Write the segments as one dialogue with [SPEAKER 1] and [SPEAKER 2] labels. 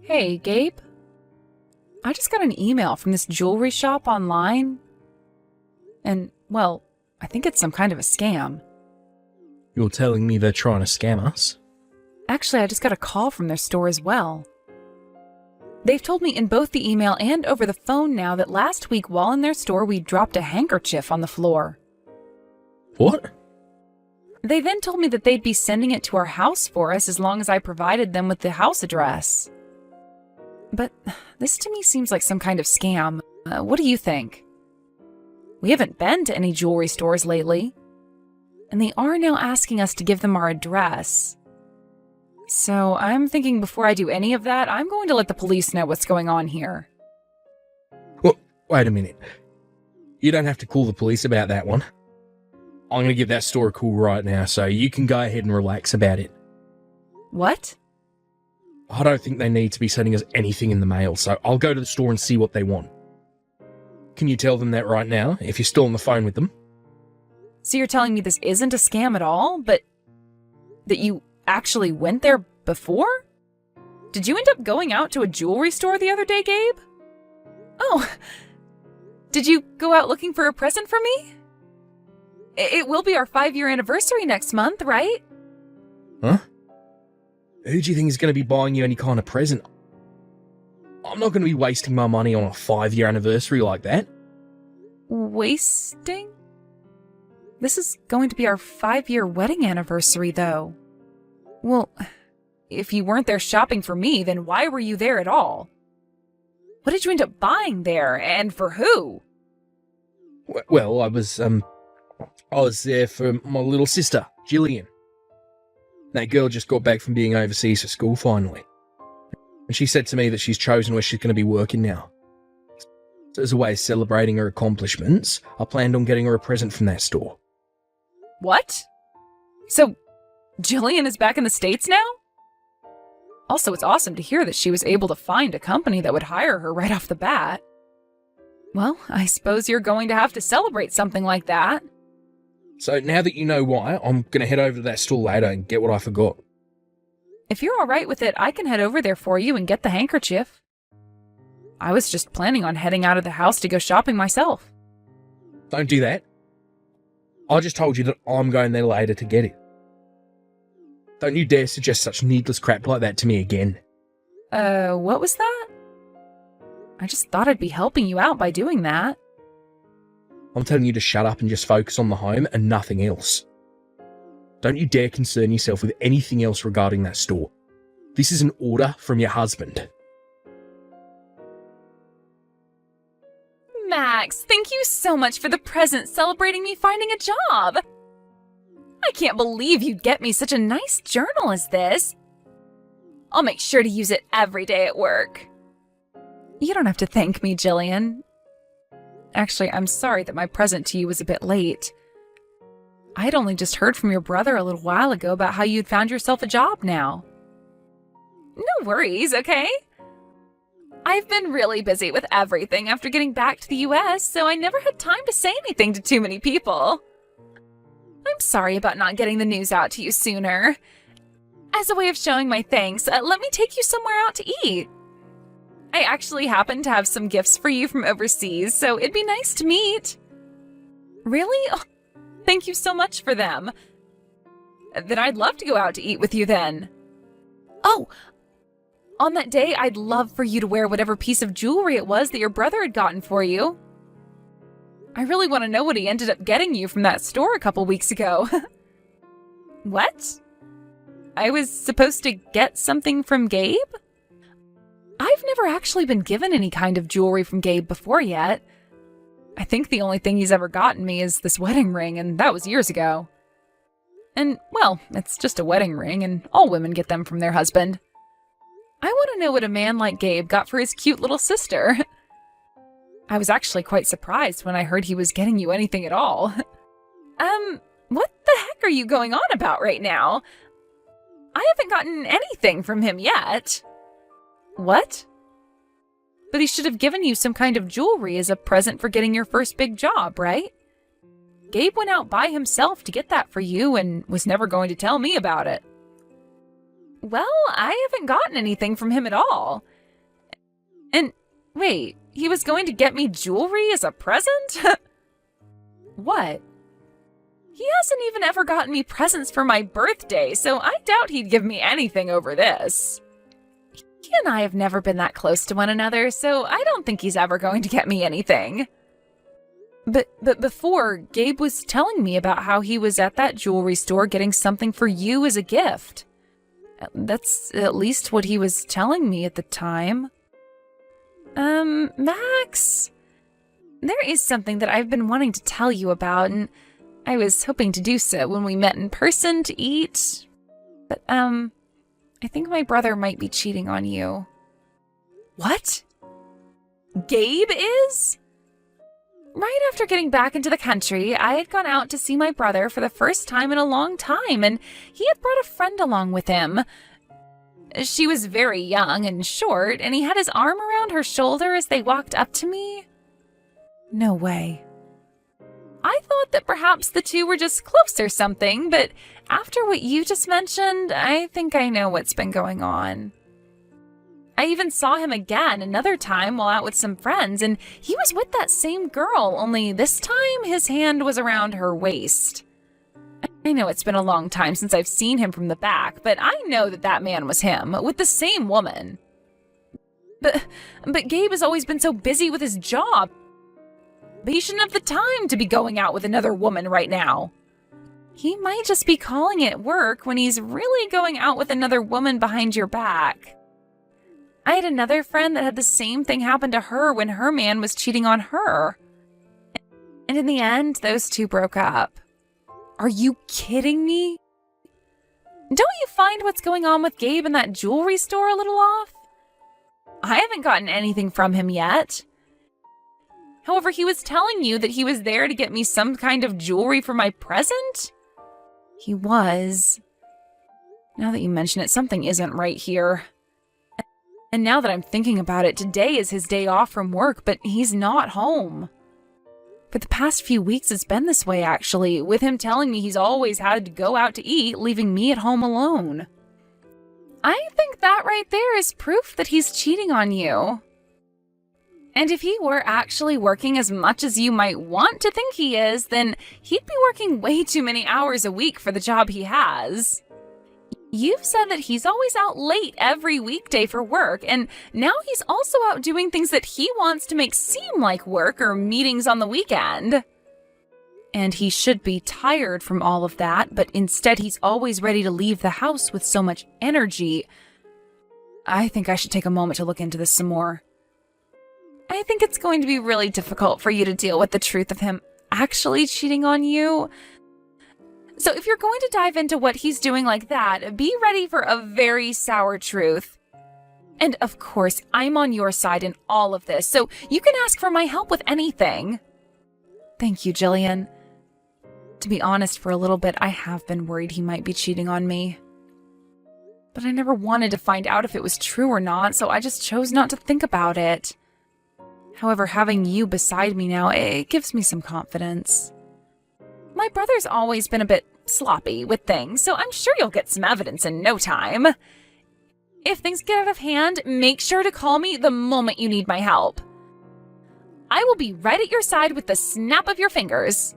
[SPEAKER 1] Hey, Gabe. I just got an email from this jewelry shop online. And, well, I think it's some kind of a scam.
[SPEAKER 2] You're telling me they're trying to scam us?
[SPEAKER 1] Actually, I just got a call from their store as well. They've told me in both the email and over the phone now that last week while in their store we dropped a handkerchief on the floor.
[SPEAKER 2] What?
[SPEAKER 1] They then told me that they'd be sending it to our house for us as long as I provided them with the house address. But this to me seems like some kind of scam. What do you think? We haven't been to any jewelry stores lately, and they are now asking us to give them our address. So I'm thinking before I do any of that, I'm going to let the police know what's going on here.
[SPEAKER 2] Well, wait a minute. You don't have to call the police about that one. I'm going to give that store a call right now, so you can go ahead and relax about it.
[SPEAKER 1] What?
[SPEAKER 2] I don't think they need to be sending us anything in the mail, so I'll go to the store and see what they want. Can you tell them that right now, if you're still on the phone with them?
[SPEAKER 1] So you're telling me this isn't a scam at all, but that you actually went there before? Did you end up going out to a jewelry store the other day, Gabe? Oh, did you go out looking for a present for me? It will be our 5-year anniversary next month, right?
[SPEAKER 2] Huh? Who do you think is going to be buying you any kind of present? I'm not going to be wasting my money on a 5-year anniversary like that.
[SPEAKER 1] Wasting? This is going to be our 5-year wedding anniversary, though. Well, if you weren't there shopping for me, then why were you there at all? What did you end up buying there, and for who?
[SPEAKER 2] Well, I was there for my little sister, Jillian. That girl just got back from being overseas for school finally. And she said to me that she's chosen where she's going to be working now. So as a way of celebrating her accomplishments, I planned on getting her a present from that store.
[SPEAKER 1] What? So, Jillian is back in the States now? Also, it's awesome to hear that she was able to find a company that would hire her right off the bat. Well, I suppose you're going to have to celebrate something like that.
[SPEAKER 2] So now that you know why, I'm going to head over to that store later and get what I forgot.
[SPEAKER 1] If you're all right with it, I can head over there for you and get the handkerchief. I was just planning on heading out of the house to go shopping myself.
[SPEAKER 2] Don't do that. I just told you that I'm going there later to get it. Don't you dare suggest such needless crap like that to me again.
[SPEAKER 1] What was that? I just thought I'd be helping you out by doing that.
[SPEAKER 2] I'm telling you to shut up and just focus on the home and nothing else. Don't you dare concern yourself with anything else regarding that store. This is an order from your husband.
[SPEAKER 1] Max, thank you so much for the present celebrating me finding a job. I can't believe you'd get me such a nice journal as this. I'll make sure to use it every day at work. You don't have to thank me, Jillian. Actually, I'm sorry that my present to you was a bit late. I had only just heard from your brother a little while ago about how you'd found yourself a job now. No worries, okay? I've been really busy with everything after getting back to the US, so I never had time to say anything to too many people. I'm sorry about not getting the news out to you sooner. As a way of showing my thanks, let me take you somewhere out to eat. I actually happen to have some gifts for you from overseas, so it'd be nice to meet. Really? Oh, thank you so much for them. Then I'd love to go out to eat with you then. Oh, on that day, I'd love for you to wear whatever piece of jewelry it was that your brother had gotten for you. I really want to know what he ended up getting you from that store a couple weeks ago. What? I was supposed to get something from Gabe? I've never actually been given any kind of jewelry from Gabe before yet. I think the only thing he's ever gotten me is this wedding ring, and that was years ago. And, well, it's just a wedding ring, and all women get them from their husband. I want to know what a man like Gabe got for his cute little sister. I was actually quite surprised when I heard he was getting you anything at all. What the heck are you going on about right now? I haven't gotten anything from him yet. What? But he should have given you some kind of jewelry as a present for getting your first big job, right? Gabe went out by himself to get that for you and was never going to tell me about it. Well, I haven't gotten anything from him at all. And wait, he was going to get me jewelry as a present? What? He hasn't even ever gotten me presents for my birthday, so I doubt he'd give me anything over this. He and I have never been that close to one another, so I don't think he's ever going to get me anything. But before, Gabe was telling me about how he was at that jewelry store getting something for you as a gift. That's at least what he was telling me at the time. Max, there is something that I've been wanting to tell you about, and I was hoping to do so when we met in person to eat. But, I think my brother might be cheating on you. What? Gabe is? Right after getting back into the country, I had gone out to see my brother for the first time in a long time, and he had brought a friend along with him. She was very young and short, and he had his arm around her shoulder as they walked up to me. No way. I thought that perhaps the two were just close or something, but after what you just mentioned, I think I know what's been going on. I even saw him again another time while out with some friends, and he was with that same girl, only this time his hand was around her waist. I know it's been a long time since I've seen him from the back, but I know that that man was him, with the same woman. But Gabe has always been so busy with his job. He shouldn't have the time to be going out with another woman right now. He might just be calling it work when he's really going out with another woman behind your back. I had another friend that had the same thing happen to her when her man was cheating on her. And in the end, those two broke up. Are you kidding me? Don't you find what's going on with Gabe in that jewelry store a little off? I haven't gotten anything from him yet. However, he was telling you that he was there to get me some kind of jewelry for my present? He was. Now that you mention it, something isn't right here. And now that I'm thinking about it, today is his day off from work, but he's not home. For the past few weeks, it's been this way, actually, with him telling me he's always had to go out to eat, leaving me at home alone. I think that right there is proof that he's cheating on you. And if he were actually working as much as you might want to think he is, then he'd be working way too many hours a week for the job he has. You've said that he's always out late every weekday for work, and now he's also out doing things that he wants to make seem like work or meetings on the weekend. And he should be tired from all of that, but instead he's always ready to leave the house with so much energy. I think I should take a moment to look into this some more. I think it's going to be really difficult for you to deal with the truth of him actually cheating on you. So if you're going to dive into what he's doing like that, be ready for a very sour truth. And of course, I'm on your side in all of this, so you can ask for my help with anything. Thank you, Jillian. To be honest, for a little bit, I have been worried he might be cheating on me. But I never wanted to find out if it was true or not, so I just chose not to think about it. However, having you beside me now, it gives me some confidence. My brother's always been a bit sloppy with things, so I'm sure you'll get some evidence in no time. If things get out of hand, make sure to call me the moment you need my help. I will be right at your side with the snap of your fingers.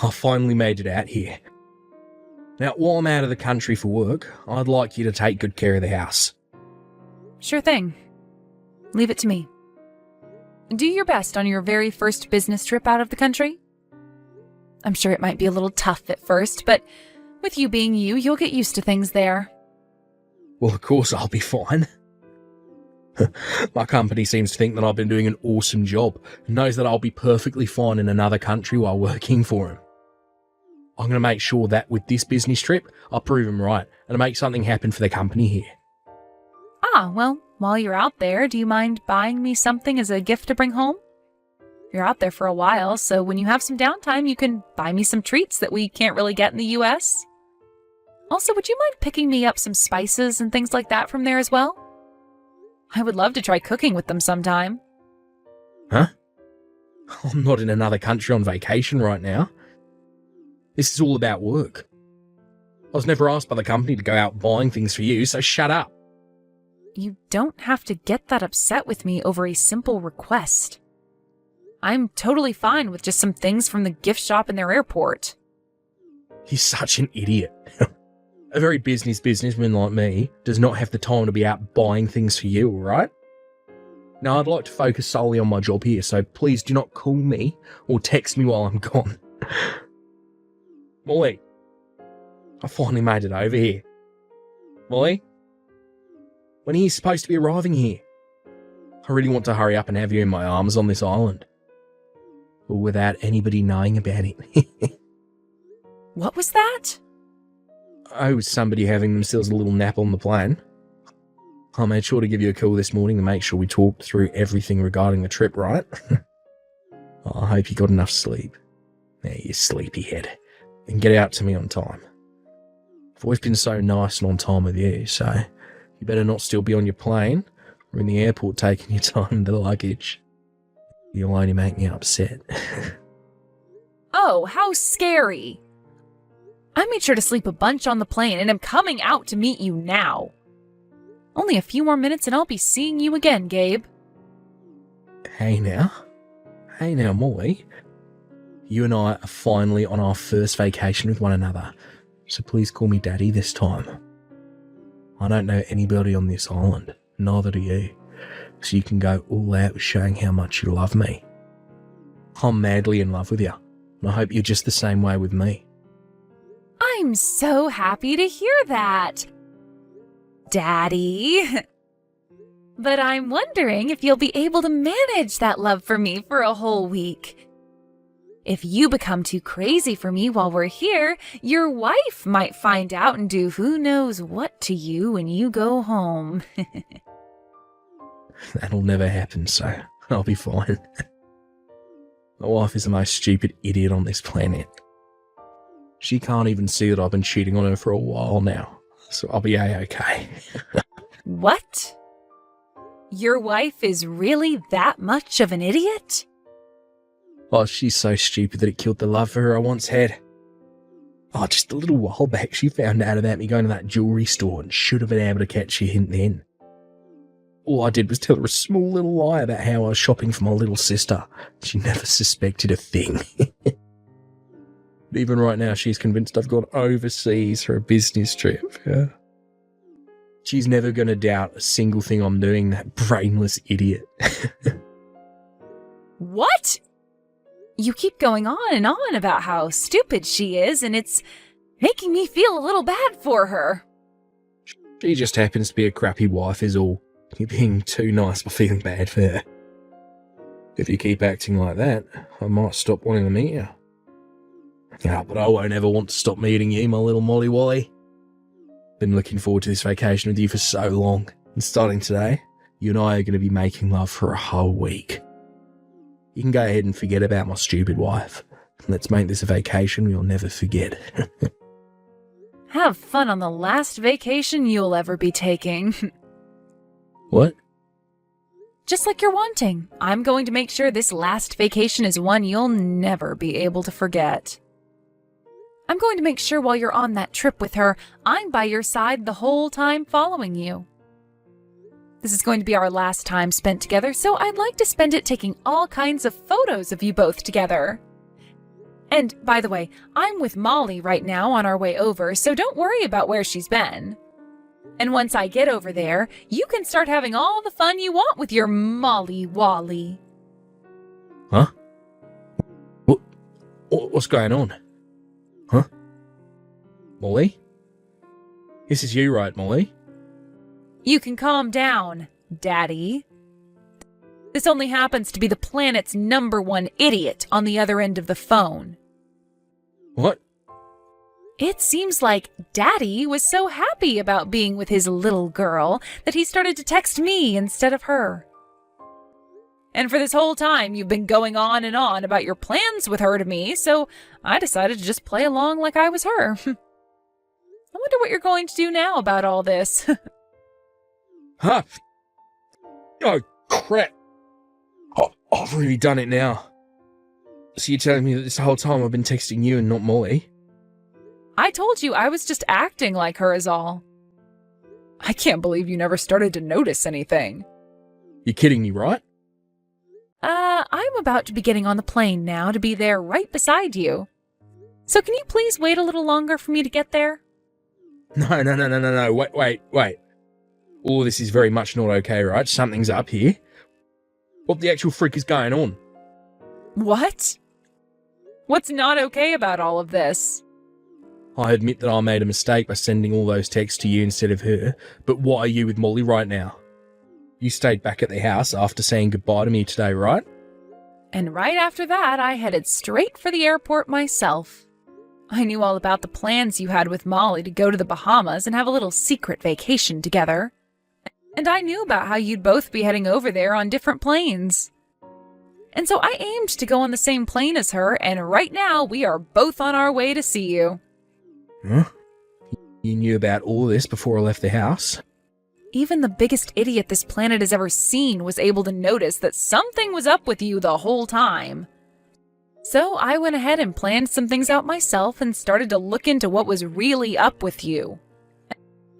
[SPEAKER 2] I finally made it out here. Now, while I'm out of the country for work, I'd like you to take good care of the house.
[SPEAKER 1] Sure thing. Leave it to me. Do your best on your very first business trip out of the country. I'm sure it might be a little tough at first, but with you being you, you'll get used to things there.
[SPEAKER 2] Well, of course I'll be fine. My company seems to think that I've been doing an awesome job and knows that I'll be perfectly fine in another country while working for him. I'm going to make sure that with this business trip, I'll prove him right and make something happen for the company here.
[SPEAKER 1] Ah, well, while you're out there, do you mind buying me something as a gift to bring home? You're out there for a while, so when you have some downtime, you can buy me some treats that we can't really get in the US. Also, would you mind picking me up some spices and things like that from there as well? I would love to try cooking with them sometime.
[SPEAKER 2] Huh? I'm not in another country on vacation right now. This is all about work. I was never asked by the company to go out buying things for you, so shut up.
[SPEAKER 1] You don't have to get that upset with me over a simple request. I'm totally fine with just some things from the gift shop in their airport.
[SPEAKER 2] You're such an idiot. A very businessman like me does not have the time to be out buying things for you, alright? Now, I'd like to focus solely on my job here, so please do not call me or text me while I'm gone. Molly, I finally made it over here. Molly, when are you supposed to be arriving here? I really want to hurry up and have you in my arms on this island. But without anybody knowing about it.
[SPEAKER 1] What was that?
[SPEAKER 2] I was somebody having themselves a little nap on the plane. I made sure to give you a call this morning to make sure we talked through everything regarding the trip, right? I hope you got enough sleep. There, you sleepyhead. And get out to me on time. I've always been so nice and on time with you, so you better not still be on your plane or in the airport taking your time with the luggage. You'll only make me upset.
[SPEAKER 1] Oh, how scary. I made sure to sleep a bunch on the plane and am coming out to meet you now. Only a few more minutes and I'll be seeing you again, Gabe.
[SPEAKER 2] Hey now, Molly. You and I are finally on our first vacation with one another, so please call me Daddy this time. I don't know anybody on this island, neither do you, so you can go all out with showing how much you love me. I'm madly in love with you, and I hope you're just the same way with me.
[SPEAKER 1] I'm so happy to hear that, Daddy. But I'm wondering if you'll be able to manage that love for me for a whole week. If you become too crazy for me while we're here, your wife might find out and do who knows what to you when you go home.
[SPEAKER 2] That'll never happen, so I'll be fine. My wife is the most stupid idiot on this planet. She can't even see that I've been cheating on her for a while now, so I'll be A-okay.
[SPEAKER 1] What? Your wife is really that much of an idiot?
[SPEAKER 2] Oh, she's so stupid that it killed the love for her I once had. Oh, just a little while back, she found out about me going to that jewellery store and should have been able to catch a hint then. All I did was tell her a small little lie about how I was shopping for my little sister. She never suspected a thing. Even right now, she's convinced I've gone overseas for a business trip. Yeah. She's never going to doubt a single thing I'm doing, that brainless idiot.
[SPEAKER 1] What? You keep going on about how stupid she is, and it's making me feel a little bad for her.
[SPEAKER 2] She just happens to be a crappy wife is all. You're being too nice by feeling bad for her. If you keep acting like that, I might stop wanting to meet you. Yeah, but I won't ever want to stop meeting you, my little Molly Wally. Been looking forward to this vacation with you for so long, and starting today, you and I are going to be making love for a whole week. You can go ahead and forget about my stupid wife. Let's make this a vacation we'll never forget.
[SPEAKER 1] Have fun on the last vacation you'll ever be taking.
[SPEAKER 2] What?
[SPEAKER 1] Just like you're wanting, I'm going to make sure this last vacation is one you'll never be able to forget. I'm going to make sure while you're on that trip with her, I'm by your side the whole time following you. This is going to be our last time spent together, so I'd like to spend it taking all kinds of photos of you both together. And, by the way, I'm with Molly right now on our way over, so don't worry about where she's been. And once I get over there, you can start having all the fun you want with your Molly Wally.
[SPEAKER 2] Huh? What's going on? Huh? Molly? This is you, right, Molly?
[SPEAKER 1] You can calm down, Daddy. This only happens to be the planet's #1 idiot on the other end of the phone.
[SPEAKER 2] What?
[SPEAKER 1] It seems like Daddy was so happy about being with his little girl that he started to text me instead of her. And for this whole time, you've been going on and on about your plans with her to me, so I decided to just play along like I was her. I wonder what you're going to do now about all this.
[SPEAKER 2] Huh? Oh, crap. I've really done it now. So you're telling me that this whole time I've been texting you and not Molly?
[SPEAKER 1] I told you I was just acting like her is all. I can't believe you never started to notice anything.
[SPEAKER 2] You're kidding me, right?
[SPEAKER 1] I'm about to be getting on the plane now to be there right beside you. So can you please wait a little longer for me to get there?
[SPEAKER 2] No. Wait. All this is very much not okay, right? Something's up here. What the actual frick is going on?
[SPEAKER 1] What? What's not okay about all of this?
[SPEAKER 2] I admit that I made a mistake by sending all those texts to you instead of her, but why are you with Molly right now? You stayed back at the house after saying goodbye to me today, right?
[SPEAKER 1] And right after that, I headed straight for the airport myself. I knew all about the plans you had with Molly to go to the Bahamas and have a little secret vacation together. And I knew about how you'd both be heading over there on different planes. And so I aimed to go on the same plane as her, and right now we are both on our way to see you.
[SPEAKER 2] Huh? You knew about all this before I left the house?
[SPEAKER 1] Even the biggest idiot this planet has ever seen was able to notice that something was up with you the whole time. So I went ahead and planned some things out myself and started to look into what was really up with you.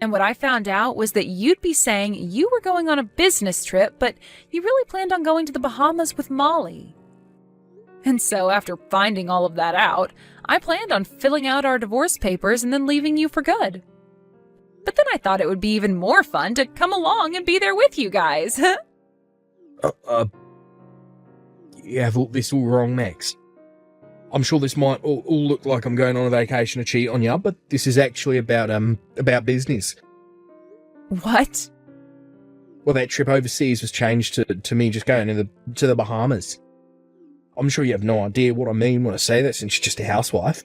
[SPEAKER 1] And what I found out was that you'd be saying you were going on a business trip, but you really planned on going to the Bahamas with Molly. And so after finding all of that out, I planned on filling out our divorce papers and then leaving you for good. But then I thought it would be even more fun to come along and be there with you guys.
[SPEAKER 2] You have this all wrong, Max. I'm sure this might all look like I'm going on a vacation to cheat on you, but this is actually about business.
[SPEAKER 1] What?
[SPEAKER 2] Well, that trip overseas was changed to me just going to the Bahamas. I'm sure you have no idea what I mean when I say that, since you're just a housewife.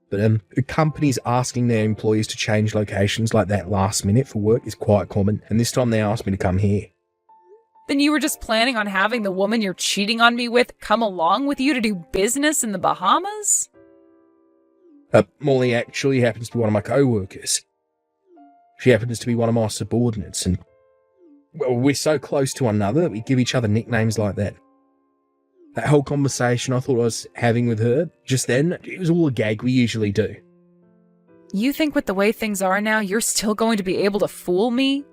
[SPEAKER 2] But companies asking their employees to change locations like that last minute for work is quite common, and this time they asked me to come here.
[SPEAKER 1] Then you were just planning on having the woman you're cheating on me with come along with you to do business in the Bahamas?
[SPEAKER 2] Molly actually happens to be one of my co-workers. She happens to be one of my subordinates, and well, we're so close to one another that we give each other nicknames like that. That whole conversation I thought I was having with her just then, it was all a gag we usually do.
[SPEAKER 1] You think with the way things are now, you're still going to be able to fool me?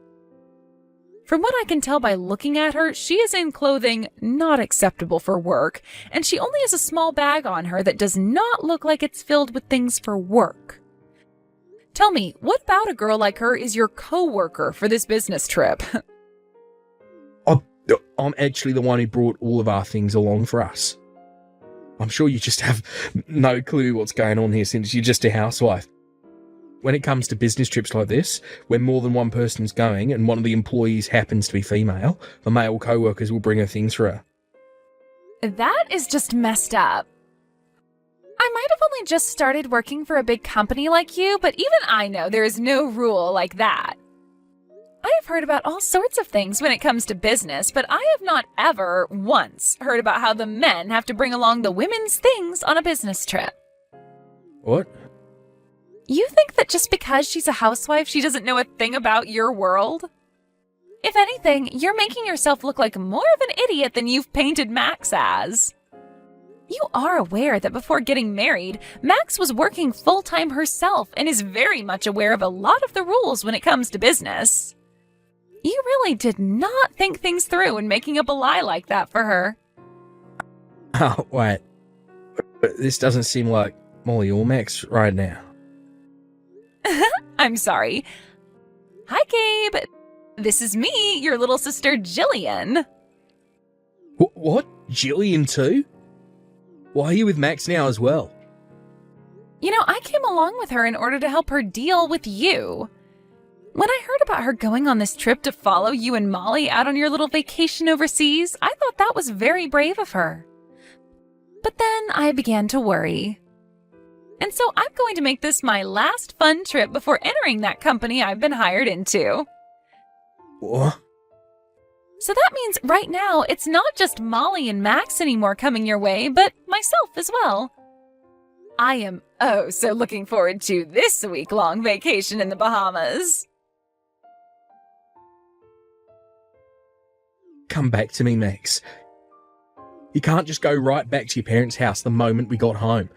[SPEAKER 1] From what I can tell by looking at her, she is in clothing not acceptable for work, and she only has a small bag on her that does not look like it's filled with things for work. Tell me, what about a girl like her is your co-worker for this business trip?
[SPEAKER 2] I'm actually the one who brought all of our things along for us. I'm sure you just have no clue what's going on here, since you're just a housewife. When it comes to business trips like this, where more than one person's going and one of the employees happens to be female, the male co-workers will bring her things for her.
[SPEAKER 1] That is just messed up. I might have only just started working for a big company like you, but even I know there is no rule like that. I have heard about all sorts of things when it comes to business, but I have not ever once heard about how the men have to bring along the women's things on a business trip.
[SPEAKER 2] What?
[SPEAKER 1] You think that just because she's a housewife, she doesn't know a thing about your world? If anything, you're making yourself look like more of an idiot than you've painted Max as. You are aware that before getting married, Max was working full-time herself and is very much aware of a lot of the rules when it comes to business. You really did not think things through in making up a lie like that for her.
[SPEAKER 2] Oh, wait. But this doesn't seem like Molly or Max right now.
[SPEAKER 1] I'm sorry. Hi, Gabe. This is me, your little sister, Jillian.
[SPEAKER 2] What? Jillian too? Why are you with Max now as well?
[SPEAKER 1] You know, I came along with her in order to help her deal with you. When I heard about her going on this trip to follow you and Molly out on your little vacation overseas, I thought that was very brave of her. But then I began to worry. And so I'm going to make this my last fun trip before entering that company I've been hired into.
[SPEAKER 2] What?
[SPEAKER 1] So that means right now it's not just Molly and Max anymore coming your way, but myself as well. I am so looking forward to this week-long vacation in the Bahamas.
[SPEAKER 2] Come back to me, Max. You can't just go right back to your parents' house the moment we got home.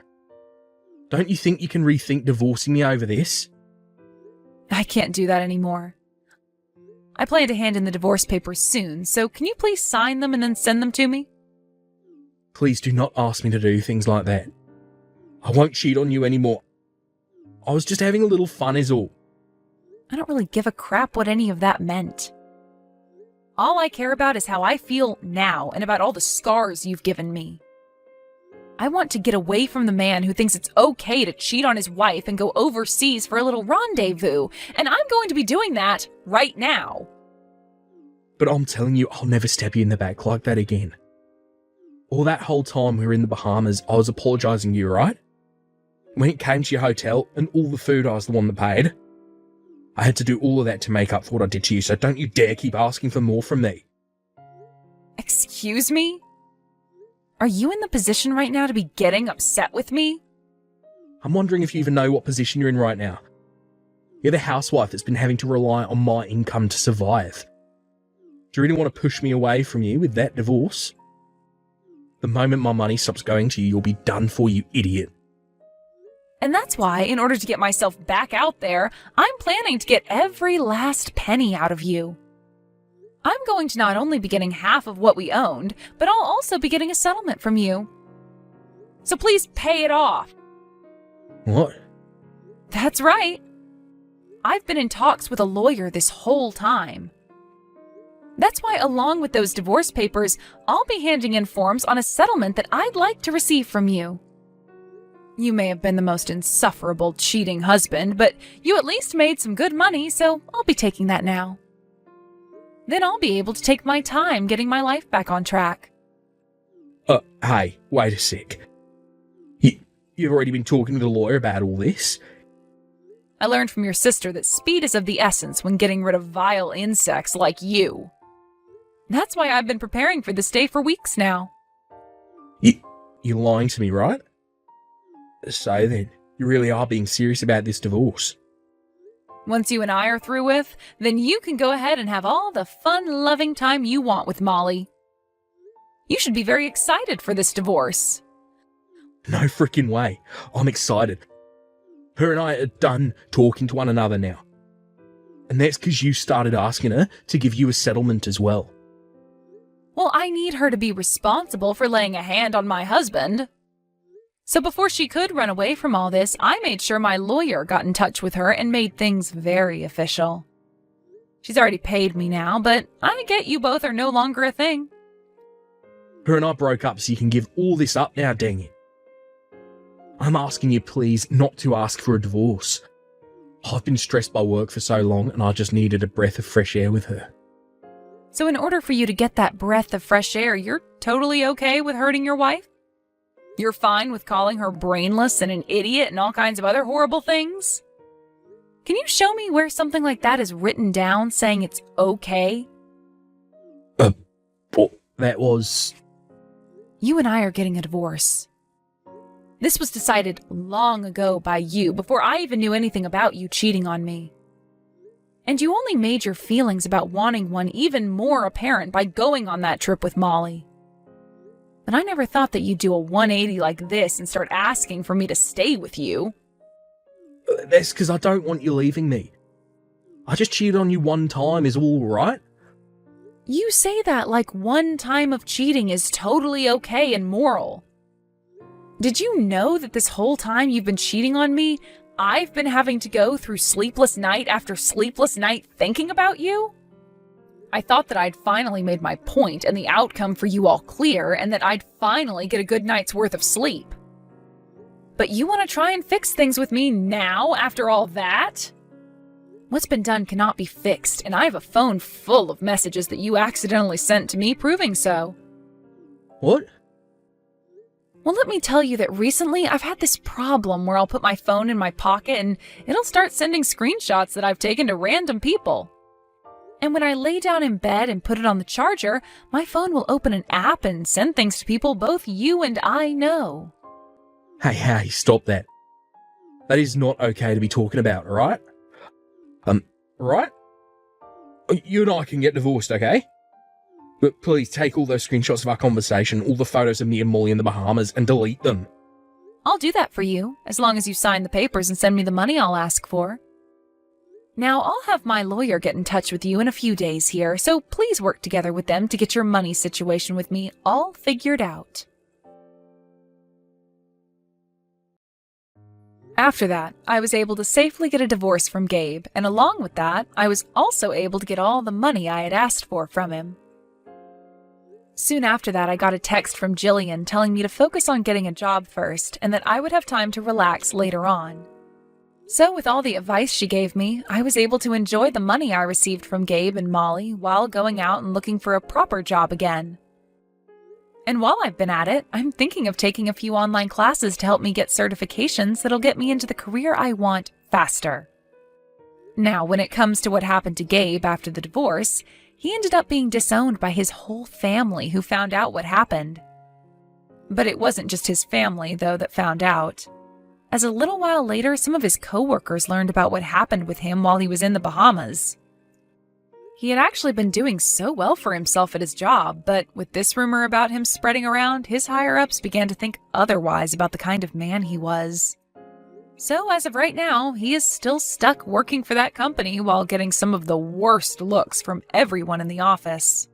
[SPEAKER 2] Don't you think you can rethink divorcing me over this?
[SPEAKER 1] I can't do that anymore. I plan to hand in the divorce papers soon, so can you please sign them and then send them to me?
[SPEAKER 2] Please do not ask me to do things like that. I won't cheat on you anymore. I was just having a little fun is all.
[SPEAKER 1] I don't really give a crap what any of that meant. All I care about is how I feel now and about all the scars you've given me. I want to get away from the man who thinks it's okay to cheat on his wife and go overseas for a little rendezvous, and I'm going to be doing that right now.
[SPEAKER 2] But I'm telling you, I'll never stab you in the back like that again. All that whole time we were in the Bahamas, I was apologising to you, right? When it came to your hotel and all the food, I was the one that paid. I had to do all of that to make up for what I did to you, so don't you dare keep asking for more from me.
[SPEAKER 1] Excuse me? Are you in the position right now to be getting upset with me?
[SPEAKER 2] I'm wondering if you even know what position you're in right now. You're the housewife that's been having to rely on my income to survive. Do you really want to push me away from you with that divorce? The moment my money stops going to you, you'll be done for, you idiot.
[SPEAKER 1] And that's why, in order to get myself back out there, I'm planning to get every last penny out of you. I'm going to not only be getting half of what we owned, but I'll also be getting a settlement from you. So please pay it off.
[SPEAKER 2] What?
[SPEAKER 1] That's right. I've been in talks with a lawyer this whole time. That's why, along with those divorce papers, I'll be handing in forms on a settlement that I'd like to receive from you. You may have been the most insufferable, cheating husband, but you at least made some good money, so I'll be taking that now. Then I'll be able to take my time getting my life back on track.
[SPEAKER 2] Hey, wait a sec. You've already been talking to the lawyer about all this?
[SPEAKER 1] I learned from your sister that speed is of the essence when getting rid of vile insects like you. That's why I've been preparing for this day for weeks now.
[SPEAKER 2] You're lying to me, right? So then, you really are being serious about this divorce.
[SPEAKER 1] Once you and I are through with, then you can go ahead and have all the fun-loving time you want with Molly. You should be very excited for this divorce.
[SPEAKER 2] No freaking way. I'm excited. Her and I are done talking to one another now. And that's because you started asking her to give you a settlement as well.
[SPEAKER 1] Well, I need her to be responsible for laying a hand on my husband. So before she could run away from all this, I made sure my lawyer got in touch with her and made things very official. She's already paid me now, but I get you both are no longer a thing.
[SPEAKER 2] Her and I broke up so you can give all this up now, dang it. I'm asking you please not to ask for a divorce. I've been stressed by work for so long and I just needed a breath of fresh air with her.
[SPEAKER 1] So in order for you to get that breath of fresh air, you're totally okay with hurting your wife? You're fine with calling her brainless and an idiot and all kinds of other horrible things? Can you show me where something like that is written down saying it's okay?
[SPEAKER 2] That was...
[SPEAKER 1] You and I are getting a divorce. This was decided long ago by you, before I even knew anything about you cheating on me. And you only made your feelings about wanting one even more apparent by going on that trip with Molly. But I never thought that you'd do a 180 like this and start asking for me to stay with you.
[SPEAKER 2] That's because I don't want you leaving me. I just cheated on you one time is all right.
[SPEAKER 1] You say that like one time of cheating is totally okay and moral. Did you know that this whole time you've been cheating on me, I've been having to go through sleepless night after sleepless night thinking about you? I thought that I'd finally made my point and the outcome for you all clear, and that I'd finally get a good night's worth of sleep. But you want to try and fix things with me now after all that? What's been done cannot be fixed, and I have a phone full of messages that you accidentally sent to me proving so.
[SPEAKER 2] What?
[SPEAKER 1] Well, let me tell you that recently I've had this problem where I'll put my phone in my pocket and it'll start sending screenshots that I've taken to random people. And when I lay down in bed and put it on the charger, my phone will open an app and send things to people both you and I know.
[SPEAKER 2] Hey, stop that. That is not okay to be talking about, alright? Right? You and I can get divorced, okay? But please take all those screenshots of our conversation, all the photos of me and Molly in the Bahamas, and delete them.
[SPEAKER 1] I'll do that for you, as long as you sign the papers and send me the money I'll ask for. Now, I'll have my lawyer get in touch with you in a few days here, so please work together with them to get your money situation with me all figured out. After that, I was able to safely get a divorce from Gabe, and along with that, I was also able to get all the money I had asked for from him. Soon after that, I got a text from Jillian telling me to focus on getting a job first and that I would have time to relax later on. So with all the advice she gave me, I was able to enjoy the money I received from Gabe and Molly while going out and looking for a proper job again. And while I've been at it, I'm thinking of taking a few online classes to help me get certifications that'll get me into the career I want faster. Now, when it comes to what happened to Gabe after the divorce, he ended up being disowned by his whole family who found out what happened. But it wasn't just his family, though, that found out. As a little while later, some of his coworkers learned about what happened with him while he was in the Bahamas. He had actually been doing so well for himself at his job, but with this rumor about him spreading around, his higher-ups began to think otherwise about the kind of man he was. So as of right now, he is still stuck working for that company while getting some of the worst looks from everyone in the office.